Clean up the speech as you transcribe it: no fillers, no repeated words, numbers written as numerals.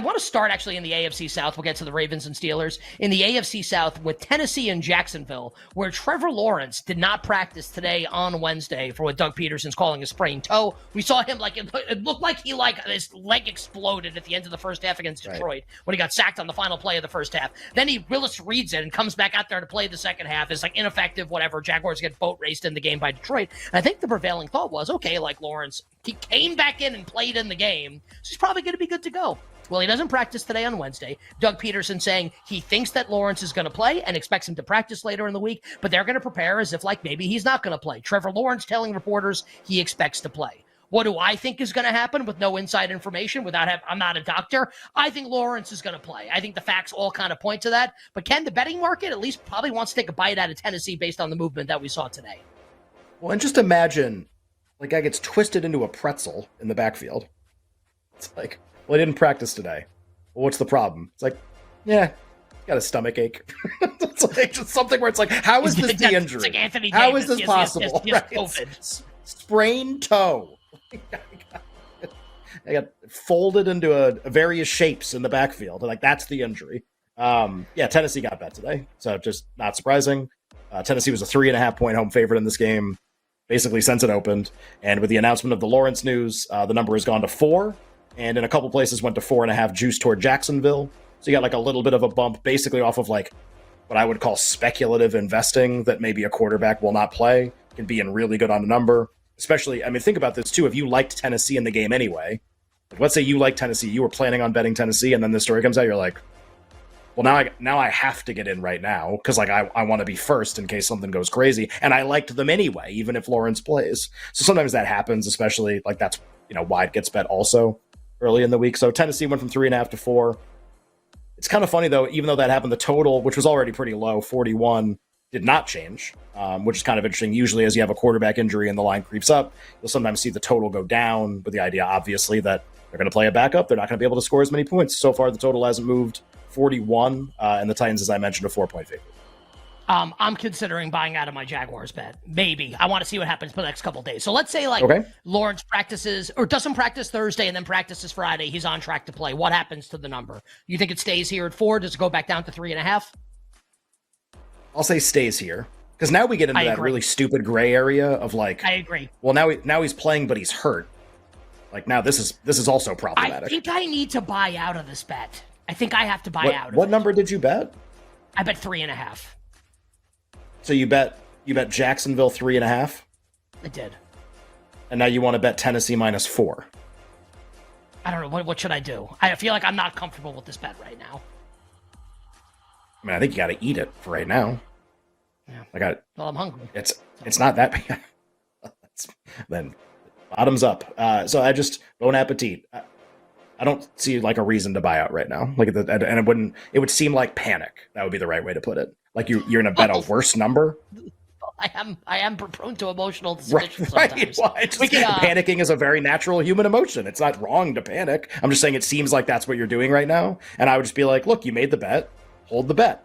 want to start actually in the AFC South. We'll get to the Ravens and Steelers. In the AFC South with Tennessee and Jacksonville, where Trevor Lawrence did not practice today on Wednesday for what Doug Peterson's calling a sprained toe. We saw him it looked like his leg exploded at the end of the first half against Detroit when he got sacked on the final play of the first half. Then he Willis reads it and comes back out there to play the second half. It's like ineffective, whatever. Jaguars get boat raced in the game by Detroit. And I think the prevailing thought was, okay, like Lawrence, he came back in and played in the game, so he's probably going to be good to go. Well, he doesn't practice today on Wednesday. Doug Peterson saying he thinks that Lawrence is going to play and expects him to practice later in the week, but they're going to prepare as if like maybe he's not going to play. Trevor Lawrence telling reporters he expects to play. What do I think is going to happen with no inside information? I'm not a doctor. I think Lawrence is going to play. I think the facts all kind of point to that. But Ken, the betting market at least probably wants to take a bite out of Tennessee based on the movement that we saw today. Well, and just imagine, like, guy gets twisted into a pretzel in the backfield. It's like, well, he didn't practice today. Well, what's the problem? It's like, yeah, got a stomach ache. It's like just something where it's like, how is this the injury? Like Anthony how Davis. Is this possible? Yes, COVID. Sprained toe. I got folded into various shapes in the backfield. Like, that's the injury. Tennessee got bet today, so just not surprising. Tennessee was a 3.5-point home favorite in this game, basically since it opened. And with the announcement of the Lawrence news, the number has gone to 4, and in a couple places went to 4.5 juice toward Jacksonville. So you got like a little bit of a bump, basically off of like what I would call speculative investing, that maybe a quarterback will not play, can be in really good on the number. Especially, I mean, think about this too. If you liked Tennessee in the game anyway, like let's say you like Tennessee, you were planning on betting Tennessee, and then this story comes out, you're like, well, now I have to get in right now because like I want to be first in case something goes crazy, and I liked them anyway, even if Lawrence plays. So sometimes that happens, especially like that's why it gets bet also early in the week. So Tennessee went from 3.5 to 4. It's kind of funny though, even though that happened, the total, which was already pretty low, 41. Did not change, which is kind of interesting. Usually as you have a quarterback injury and the line creeps up, you'll sometimes see the total go down with the idea, obviously, that they're going to play a backup. They're not going to be able to score as many points. So far, the total hasn't moved. 41, and the Titans, as I mentioned, a 4-point favorite. I'm considering buying out of my Jaguars bet. Maybe. I want to see what happens for the next couple of days. So let's say Lawrence practices or doesn't practice Thursday and then practices Friday. He's on track to play. What happens to the number? You think it stays here at 4? Does it go back down to 3.5? I'll say stays here, because now we get into that really stupid gray area of like. I agree. Well, now he's playing, but he's hurt. Like now, this is also problematic. I think I need to buy out of this bet. I think I have to buy out. What number did you bet? I bet 3.5. So you bet Jacksonville 3.5. I did. And now you want to bet Tennessee -4. I don't know. What should I do? I feel like I'm not comfortable with this bet right now. I mean, I think you got to eat it for right now. Yeah. Well, I'm hungry. It's not that bad. Then bottoms up. So I just bon appetit. I don't see like a reason to buy out right now. Like, and it would seem like panic. That would be the right way to put it. Like you're going to bet a worse number. I am prone to emotional decisions right. sometimes. Well, panicking is a very natural human emotion. It's not wrong to panic. I'm just saying it seems like that's what you're doing right now. And I would just be like, look, you made the bet. Hold the bet.